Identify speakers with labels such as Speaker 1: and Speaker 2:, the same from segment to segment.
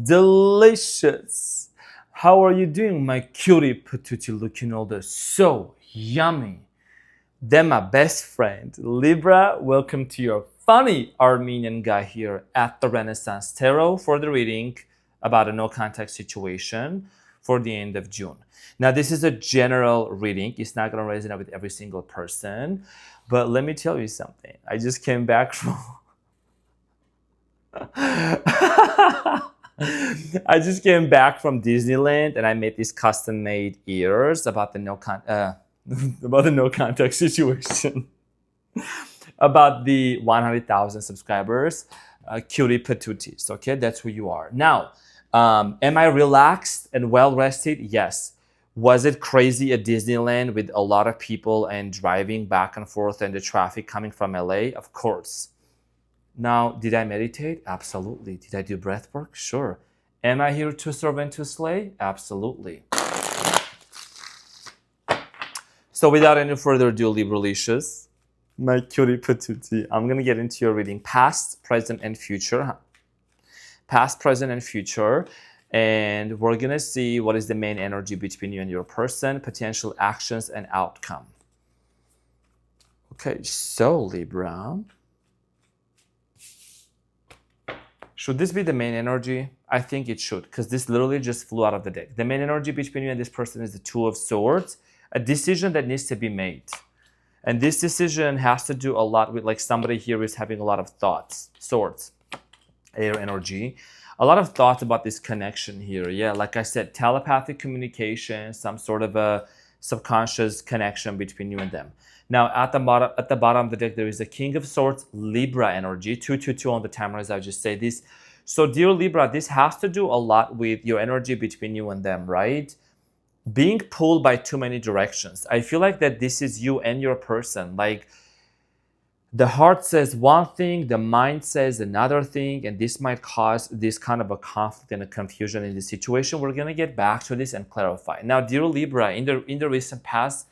Speaker 1: Delicious. How are you doing, my cutie patootie looking older? So yummy. Then my best friend, Libra, welcome to your funny Armenian guy here at the Renaissance Tarot for the reading about a no contact situation for the end of June. Now, this is a general reading. It's not going to resonate with every single person. But let me tell you something. I just came back from... I just came back from Disneyland and I made these custom-made ears about the no contact situation, about the 100,000 subscribers, cutie patooties. Okay, that's who you are. Now, am I relaxed and well rested? Yes. Was it crazy at Disneyland with a lot of people and driving back and forth and the traffic coming from LA? Of course. Now, did I meditate? Absolutely. Did I do breath work? Sure. Am I here to serve and to slay? Absolutely. So without any further ado, Libralicious, my cutie patootie, I'm going to get into your reading past, present, and future. Past, present, and future. And we're going to see what is the main energy between you and your person, potential actions, and outcome. Okay, so Libra. Should this be the main energy? I think it should, because this literally just flew out of the deck. The main energy between you and this person is the Two of Swords, a decision that needs to be made. And this decision has to do a lot with, like, somebody here is having a lot of thoughts, swords, air energy, a lot of thoughts about this connection here. Yeah, like I said, telepathic communication, some sort of a subconscious connection between you and them. Now, at the bottom of the deck, there is a King of Swords, Libra energy, 222 on the timer, as I just say this. So, dear Libra, this has to do a lot with your energy between you and them, right? Being pulled by too many directions. I feel like that this is you and your person. Like, the heart says one thing, the mind says another thing, and this might cause this kind of a conflict and a confusion in the situation. We're going to get back to this and clarify. Now, dear Libra, in the recent past,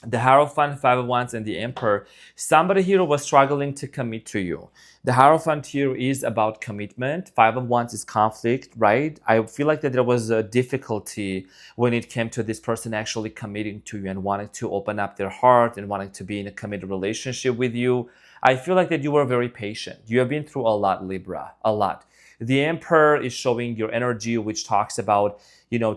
Speaker 1: the Hierophant, Five of Wands, and the Emperor, somebody here was struggling to commit to you. The Hierophant here is about commitment. Five of Wands is conflict, right? I feel like that there was a difficulty when it came to this person actually committing to you and wanting to open up their heart and wanting to be in a committed relationship with you. I feel like that you were very patient. You have been through a lot, Libra, a lot. The Emperor is showing your energy, which talks about,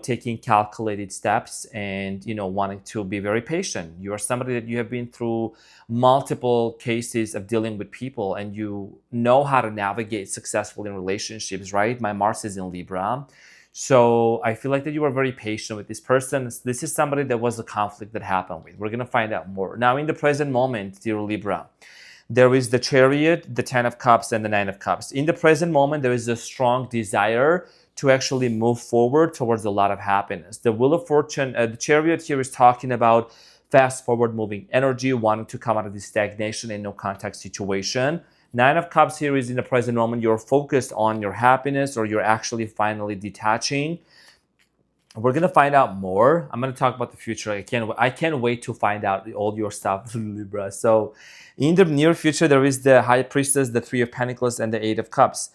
Speaker 1: taking calculated steps and, wanting to be very patient. You are somebody that you have been through multiple cases of dealing with people and you know how to navigate successfully in relationships, right? My Mars is in Libra. So I feel like that you are very patient with this person. This is somebody that was a conflict that happened with. We're going to find out more. Now, in the present moment, dear Libra, there is the Chariot, the Ten of Cups, and the Nine of Cups. In the present moment, there is a strong desire to actually move forward towards a lot of happiness. The Wheel of Fortune, the Chariot here is talking about fast forward moving energy, wanting to come out of this stagnation and no contact situation. Nine of Cups here is in the present moment, you're focused on your happiness or you're actually finally detaching. We're going to find out more. I'm going to talk about the future. I can't wait to find out all your stuff, Libra. So in the near future, there is the High Priestess, the Three of Pentacles, and the Eight of Cups.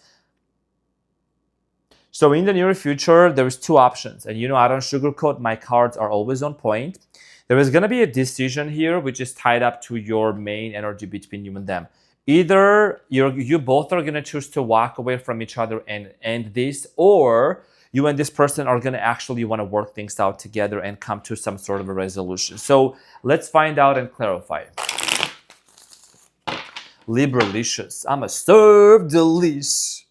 Speaker 1: So in the near future, there's two options. And I don't sugarcoat. My cards are always on point. There is going to be a decision here, which is tied up to your main energy between you and them. Either you both are going to choose to walk away from each other and end this, or you and this person are going to actually want to work things out together and come to some sort of a resolution. So let's find out and clarify. Libralicious. I'm a serve delish.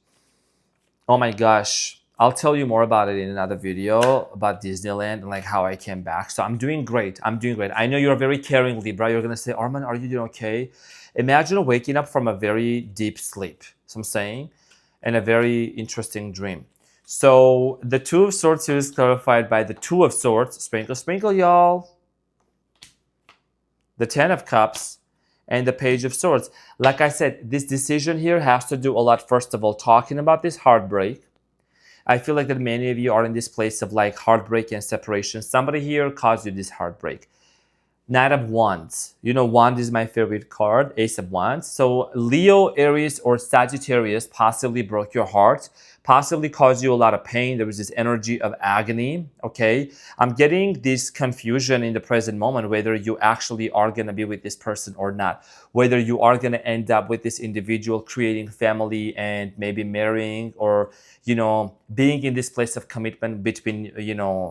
Speaker 1: Oh my gosh. I'll tell you more about it in another video about Disneyland and like how I came back. So I'm doing great. I'm doing great. I know you're very caring, Libra. You're going to say, Arman, are you doing okay? Imagine waking up from a very deep sleep. So I'm saying, and a very interesting dream. So the Two of Swords here is clarified by the Two of Swords. Sprinkle, sprinkle, y'all. The Ten of Cups and the Page of Swords. Like I said, this decision here has to do a lot, first of all, talking about this heartbreak. I feel like that many of you are in this place of like heartbreak and separation. Somebody here caused you this heartbreak. Knight of Wands. Wand is my favorite card, Ace of Wands. So Leo, Aries, or Sagittarius possibly broke your heart, possibly cause you a lot of pain. There is this energy of agony, okay? I'm getting this confusion in the present moment, whether you actually are going to be with this person or not, whether you are going to end up with this individual creating family and maybe marrying, or, being in this place of commitment between,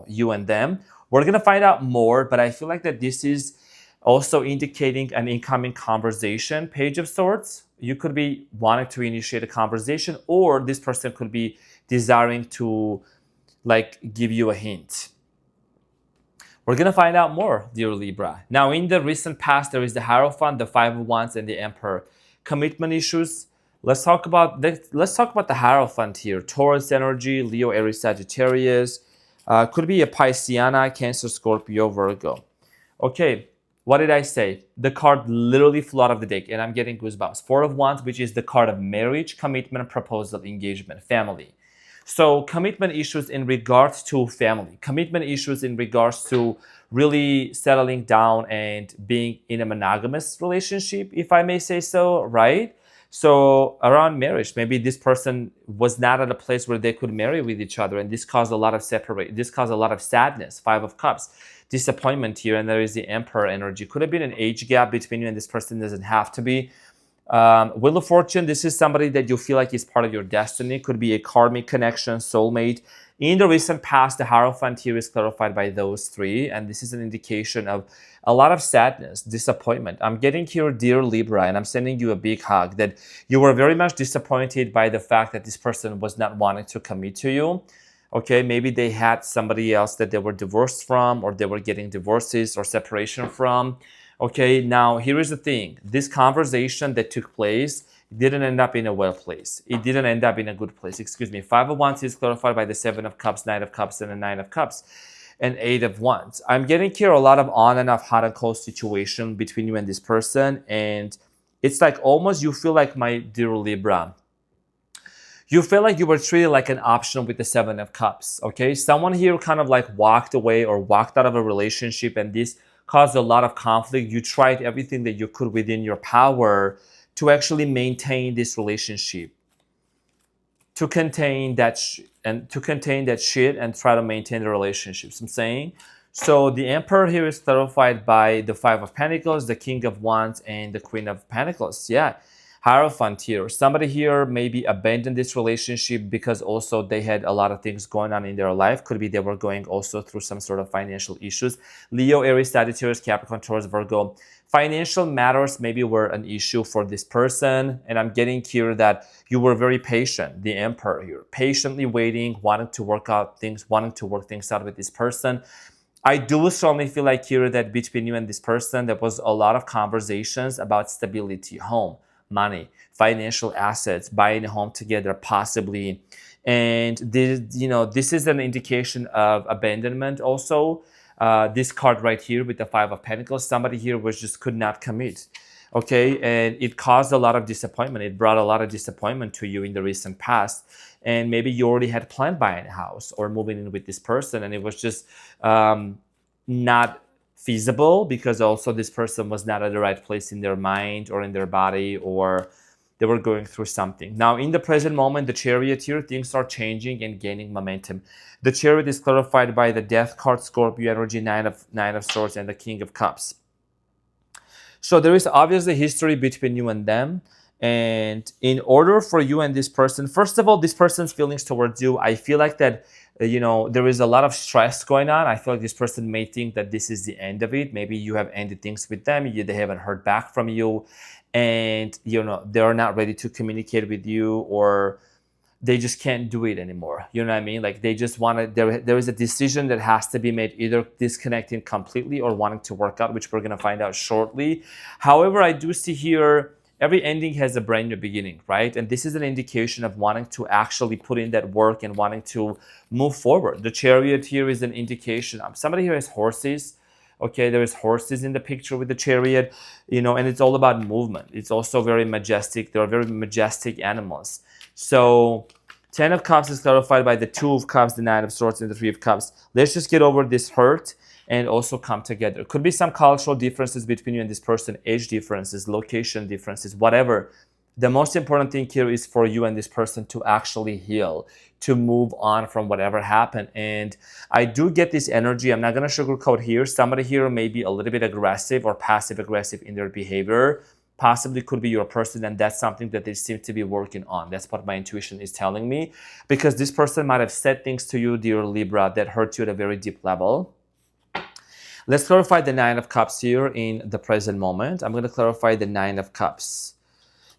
Speaker 1: you and them. We're going to find out more, but I feel like that this is also indicating an incoming conversation, page of swords. You could be wanting to initiate a conversation, or this person could be desiring to give you a hint. We're going to find out more, dear Libra. Now, in the recent past, there is the Hierophant, the Five of Wands, and the Emperor. Commitment issues. Let's talk about the Hierophant here. Taurus energy, Leo, Aries, Sagittarius. Could be a Pisceana, Cancer, Scorpio, Virgo. Okay, what did I say? The card literally flew out of the deck, and I'm getting goosebumps. Four of Wands, which is the card of marriage, commitment, proposal, engagement, family. So commitment issues in regards to family, commitment issues in regards to really settling down and being in a monogamous relationship, if I may say so, right? So around marriage, maybe this person was not at a place where they could marry with each other, and this caused a lot of sadness. Five of Cups, disappointment here, and there is the Emperor energy. Could have been an age gap between you and this person, doesn't have to be. Wheel of Fortune, this is somebody that you feel like is part of your destiny. Could be a karmic connection, soulmate. In the recent past, the Hierophant here is clarified by those three, and this is an indication of a lot of sadness, disappointment. I'm getting here, dear Libra, and I'm sending you a big hug, that you were very much disappointed by the fact that this person was not wanting to commit to you. Okay, maybe they had somebody else that they were divorced from, or they were getting divorces or separation from. Okay, now here is the thing. This conversation that took place didn't end up in a well place. It didn't end up in a good place. Excuse me. Five of Wands is clarified by the Seven of Cups, Nine of Cups, and the Nine of Cups, and Eight of Wands. I'm getting here a lot of on and off, hot and cold situation between you and this person. And it's like almost you feel like, my dear Libra, you feel like you were treated like an option with the Seven of Cups. Okay, someone here kind of walked away or walked out of a relationship, and this caused a lot of conflict. You tried everything that you could within your power to actually maintain this relationship, to contain that shit and try to maintain the relationships. I'm saying. So the Emperor here is clarified by the Five of Pentacles, the King of Wands, and the Queen of Pentacles. Yeah. Hierophant here. Somebody here maybe abandoned this relationship because also they had a lot of things going on in their life. Could be they were going also through some sort of financial issues. Leo, Aries, Sagittarius, Capricorn, Taurus, Virgo. Financial matters maybe were an issue for this person. And I'm getting here that you were very patient. The Emperor here. Patiently waiting, wanting to work things out with this person. I do strongly feel like here that between you and this person, there was a lot of conversations about stability, home, money, financial assets, buying a home together, possibly. And this is an indication of abandonment also. This card right here with the Five of Pentacles, somebody here could not commit. Okay, and it caused a lot of disappointment. It brought a lot of disappointment to you in the recent past. And maybe you already had planned buying a house or moving in with this person, and it was just not feasible because also this person was not at the right place in their mind or in their body, or they were going through something. Now, in the present moment, the Chariot here, things are changing and gaining momentum. The Chariot is clarified by the Death card, Scorpio energy, Nine of Swords, and the King of Cups. So there is obviously history between you and them. And in order for you and this person, first of all, this person's feelings towards you, I feel like that there is a lot of stress going on. I feel like this person may think that this is the end of it. Maybe you have ended things with them. They haven't heard back from you, and they're not ready to communicate with you, or they just can't do it anymore. You know what I mean? Like they just want to. There is a decision that has to be made, either disconnecting completely or wanting to work out, which we're gonna find out shortly. However, I do see here, every ending has a brand new beginning, right? And this is an indication of wanting to actually put in that work and wanting to move forward. The Chariot here is an indication. Somebody here has horses. Okay, there is horses in the picture with the Chariot, and it's all about movement. It's also very majestic. They are very majestic animals. So 10 of Cups is clarified by the 2 of Cups, the 9 of Swords, and the 3 of Cups. Let's just get over this hurt and also come together. Could be some cultural differences between you and this person, age differences, location differences, whatever. The most important thing here is for you and this person to actually heal, to move on from whatever happened. And I do get this energy. I'm not going to sugarcoat here. Somebody here may be a little bit aggressive or passive aggressive in their behavior. Possibly could be your person, and that's something that they seem to be working on. That's what my intuition is telling me, because this person might have said things to you, dear Libra, that hurt you at a very deep level. Let's clarify the Nine of Cups here in the present moment. I'm going to clarify the Nine of Cups.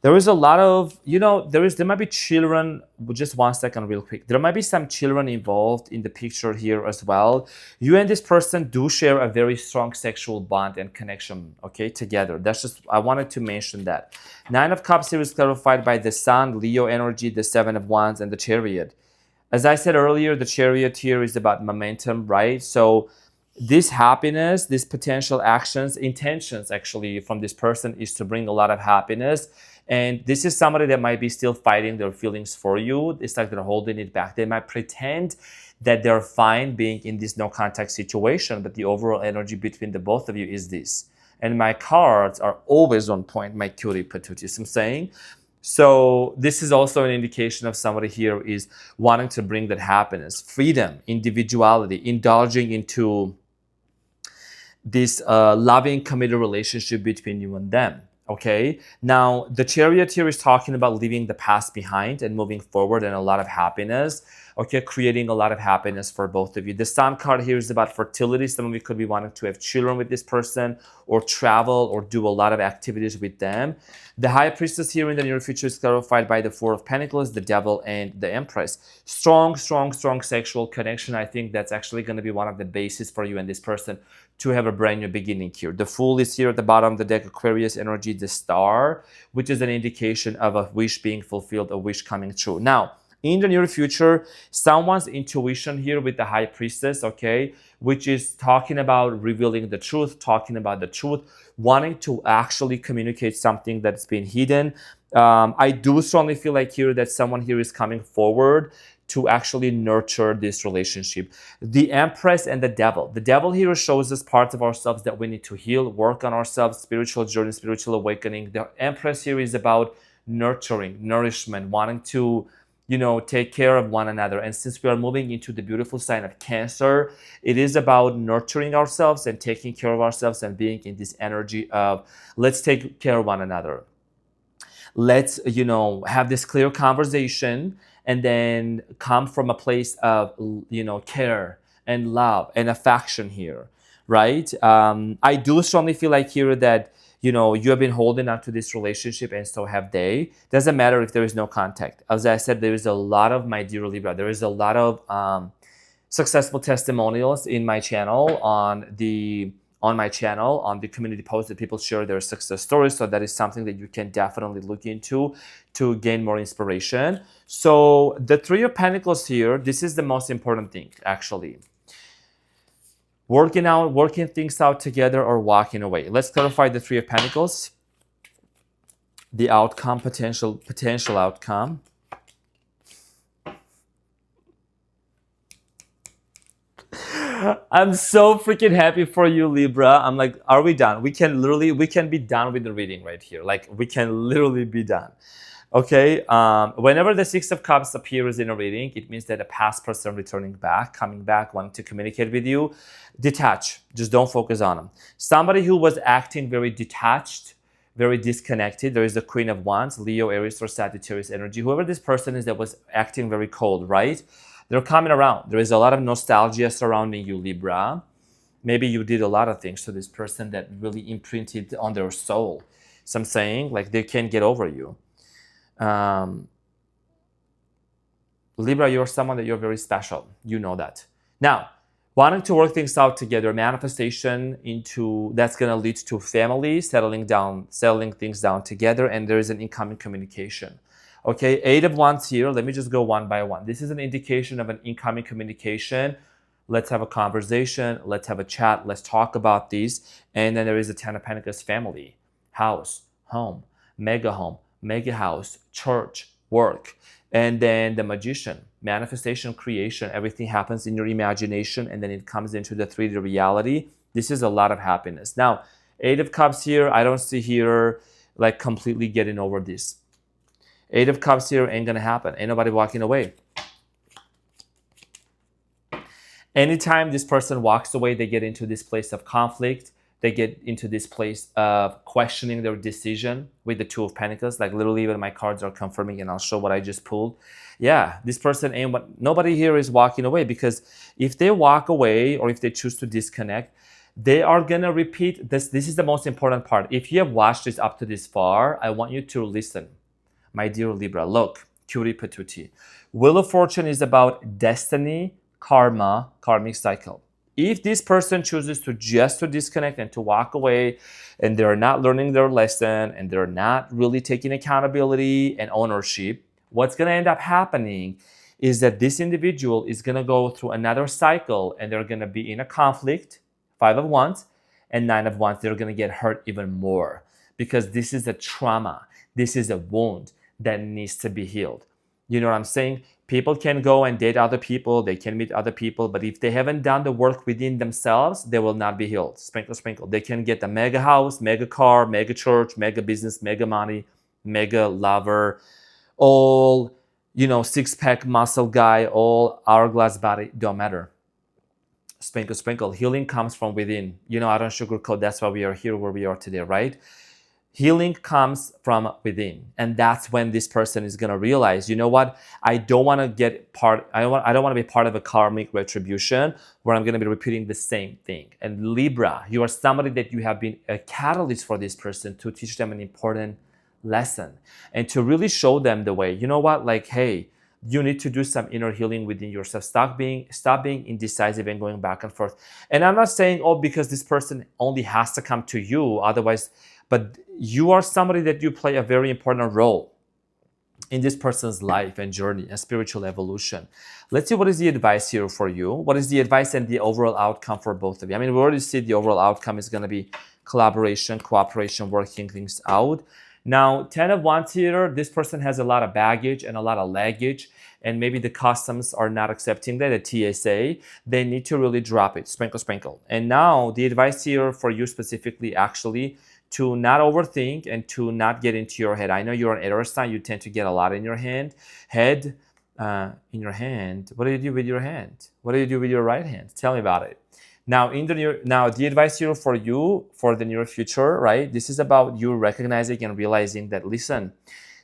Speaker 1: There is a lot of, there might be children. Just 1 second real quick. There might be some children involved in the picture here as well. You and this person do share a very strong sexual bond and connection, okay, together. That's just, I wanted to mention that. Nine of Cups here is clarified by the Sun, Leo energy, the Seven of Wands, and the Chariot. As I said earlier, the Chariot here is about momentum, right? So this happiness, these potential actions, intentions actually from this person is to bring a lot of happiness. And this is somebody that might be still fighting their feelings for you. It's like they're holding it back. They might pretend that they're fine being in this no contact situation, but the overall energy between the both of you is this. And my cards are always on point, my cutie patooties, I'm saying. So this is also an indication of somebody here is wanting to bring that happiness, freedom, individuality, indulging into this loving, committed relationship between you and them. Okay, now the Chariot here is talking about leaving the past behind and moving forward, and a lot of happiness. Okay, creating a lot of happiness for both of you. The Sun card here is about fertility. Some of you could be wanting to have children with this person, or travel, or do a lot of activities with them. The High Priestess here in the near future is clarified by the Four of Pentacles, the Devil, and the Empress. Strong, strong, strong sexual connection. I think that's actually going to be one of the bases for you and this person to have a brand new beginning here. The Fool is here at the bottom of the deck, Aquarius energy, the Star, which is an indication of a wish being fulfilled, a wish coming true. Now, in the near future, someone's intuition here with the High Priestess, okay, which is talking about revealing the truth, talking about the truth, wanting to actually communicate something that's been hidden. I do strongly feel like here that someone here is coming forward to actually nurture this relationship. The Empress and the Devil. The Devil here shows us parts of ourselves that we need to heal, work on ourselves, spiritual journey, spiritual awakening. The Empress here is about nurturing, nourishment, wanting to, take care of one another. And since we are moving into the beautiful sign of Cancer, it is about nurturing ourselves and taking care of ourselves and being in this energy of let's take care of one another. Let's, have this clear conversation and then come from a place of, care and love and affection here, right? I do strongly feel like here that, you have been holding on to this relationship and so have they. Doesn't matter if there is no contact. As I said, there is a lot of, my dear Libra, there is a lot of successful testimonials in my channel on the community post that people share their success stories. So that is something that you can definitely look into to gain more inspiration. So the Three of Pentacles here, this is the most important thing actually. Working things out together or walking away. Let's clarify the Three of Pentacles. The outcome, potential outcome. I'm so freaking happy for you, Libra. I'm like, are we done? We can be done with the reading right here. Like, we can literally be done. Okay, whenever the Six of Cups appears in a reading, it means that a past person returning back, coming back, wanting to communicate with you. Detach, just don't focus on them. Somebody who was acting very detached, very disconnected. There is the Queen of Wands, Leo, Aries, or Sagittarius energy. Whoever this person is that was acting very cold, right? They're coming around. There is a lot of nostalgia surrounding you, Libra. Maybe you did a lot of things to this person that really imprinted on their soul. So I'm saying, like, they can't get over you. Libra, you're someone that you're very special. You know that. Now, wanting to work things out together, manifestation that's going to lead to family, settling things down together, and there is an incoming communication. Okay, Eight of Wands here. Let me just go one by one. This is an indication of an incoming communication. Let's have a conversation. Let's have a chat. Let's talk about these. And then there is the Ten of Pentacles, family, house, home, mega house, church, work. And then the Magician, manifestation, creation. Everything happens in your imagination and then it comes into the 3D reality. This is a lot of happiness. Now, Eight of Cups here. I don't see here like completely getting over this. Eight of Cups here ain't gonna happen. Ain't nobody walking away. Anytime this person walks away, they get into this place of conflict. They get into this place of questioning their decision with the Two of Pentacles. Like literally even my cards are confirming, and I'll show what I just pulled. Yeah, this person ain't what, nobody here is walking away, because if they walk away or if they choose to disconnect, they are gonna repeat this. This is the most important part. If you have watched this up to this far, I want you to listen. My dear Libra, look, cutie patootie. Wheel of Fortune is about destiny, karma, karmic cycle. If this person chooses to just to disconnect and to walk away, and they're not learning their lesson, and they're not really taking accountability and ownership, what's going to end up happening is that this individual is going to go through another cycle, and they're going to be in a conflict, 5 of Wands and 9 of Wands. They're going to get hurt even more, because this is a trauma. This is a wound that needs to be healed. You know what I'm saying? People can go and date other people, they can meet other people, but if they haven't done the work within themselves, they will not be healed. Sprinkle, sprinkle. They can get a mega house, mega car, mega church, mega business, mega money, mega lover, all, six-pack muscle guy, all hourglass body, don't matter. Sprinkle, sprinkle. Healing comes from within. I don't sugarcoat. That's why we are here where we are today, right? Healing comes from within, and that's when this person is gonna realize, you know what? I don't want to get part. I don't want to be part of a karmic retribution where I'm gonna be repeating the same thing. And Libra, you are somebody that you have been a catalyst for this person to teach them an important lesson and to really show them the way. You know what? Like, hey, you need to do some inner healing within yourself. Stop being indecisive and going back and forth. And I'm not saying, because this person only has to come to you, otherwise. But you are somebody that you play a very important role in this person's life and journey and spiritual evolution. Let's see what is the advice here for you. What is the advice and the overall outcome for both of you? I mean, we already see the overall outcome is going to be collaboration, cooperation, working things out. Now, 10 of Wands here, this person has a lot of baggage and a lot of luggage, and maybe the customs are not accepting that, the TSA. They need to really drop it. Sprinkle, sprinkle. And now, the advice here for you specifically, actually, to not overthink and to not get into your head. I know you're an air sign. You tend to get a lot in your head. In your hand. What do you do with your hand? What do you do with your right hand? Tell me about it. Now, the advice here for you for the near future, right? This is about you recognizing and realizing that, listen,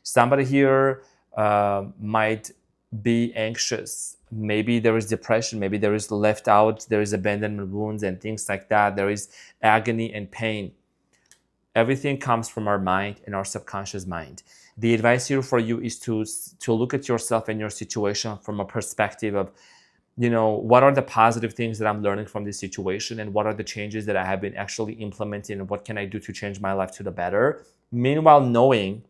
Speaker 1: somebody here might be anxious. Maybe there is depression. Maybe there is left out. There is abandonment wounds and things like that. There is agony and pain. Everything comes from our mind and our subconscious mind. The advice here for you is to look at yourself and your situation from a perspective of, what are the positive things that I'm learning from this situation, and what are the changes that I have been actually implementing, and what can I do to change my life to the better? Meanwhile, knowing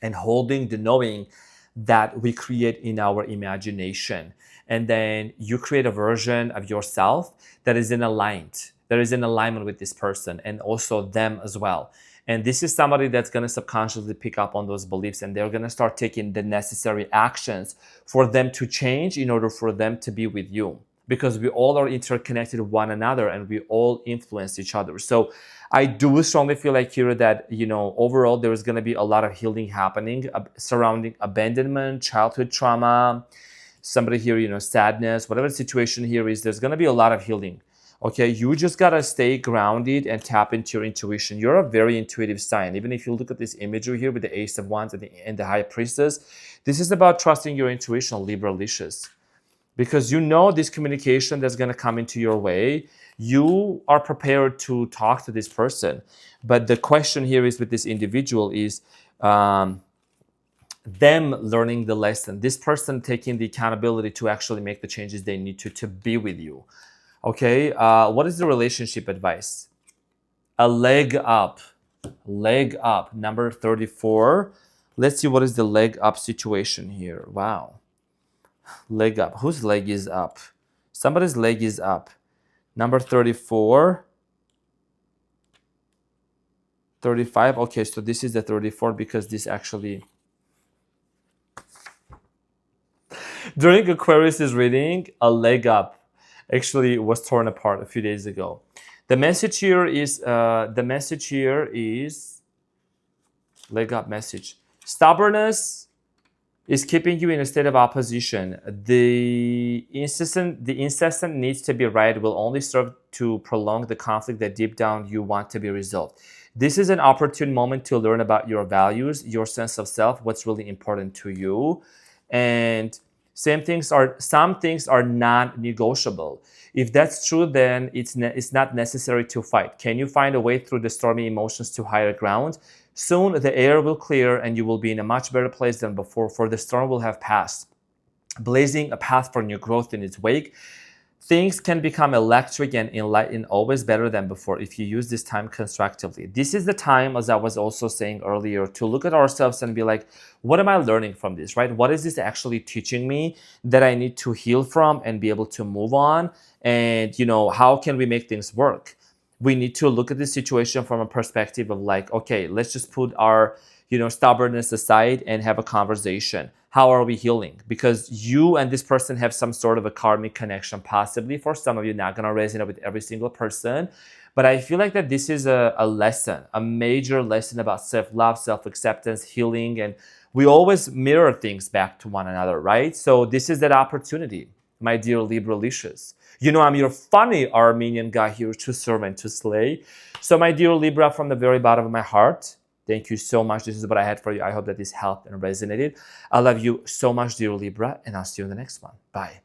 Speaker 1: and holding the knowing that we create in our imagination. And then you create a version of yourself that is in alignment with this person and also them as well. And this is somebody that's going to subconsciously pick up on those beliefs, and they're going to start taking the necessary actions for them to change in order for them to be with you, because we all are interconnected with one another and we all influence each other. So I do strongly feel like here that, overall there is going to be a lot of healing happening surrounding abandonment, childhood trauma, somebody here, sadness, whatever the situation here is, there's going to be a lot of healing. Okay, you just got to stay grounded and tap into your intuition. You're a very intuitive sign. Even if you look at this imagery here with the Ace of Wands and the High Priestess, this is about trusting your intuition, Libra-licious. Because this communication that's going to come into your way, you are prepared to talk to this person. But the question here is with this individual is them learning the lesson. This person taking the accountability to actually make the changes they need to be with you. Okay, what is the relationship advice? A leg up, number 34. Let's see what is the leg up situation here. Wow, leg up. Whose leg is up? Somebody's leg is up. Number 34. 35. Okay, so this is the 34 because this actually... During Aquarius's reading, a leg up actually was torn apart a few days ago. The message here is leg up message. Stubbornness is keeping you in a state of opposition. The incessant needs to be right will only serve to prolong the conflict that deep down you want to be resolved. This is an opportune moment to learn about your values, your sense of self, what's really important to you. And some things are non-negotiable. If that's true, then it's not necessary to fight. Can you find a way through the stormy emotions to higher ground? Soon the air will clear and you will be in a much better place than before, for the storm will have passed, blazing a path for new growth in its wake. Things can become electric and enlightened always better than before if you use this time constructively. This is the time, as I was also saying earlier, to look at ourselves and be like, what am I learning from this, right? What is this actually teaching me that I need to heal from and be able to move on? And, how can we make things work? We need to look at the situation from a perspective of like, okay, let's just put our, stubbornness aside and have a conversation. How are we healing? Because you and this person have some sort of a karmic connection, possibly for some of you, not going to resonate with every single person. But I feel like that this is a lesson, a major lesson about self-love, self-acceptance, healing, and we always mirror things back to one another, right? So this is that opportunity, my dear Libra Licious. I'm your funny Armenian guy here to serve and to slay. So my dear Libra, from the very bottom of my heart, thank you so much. This is what I had for you. I hope that this helped and resonated. I love you so much, dear Libra, and I'll see you in the next one. Bye.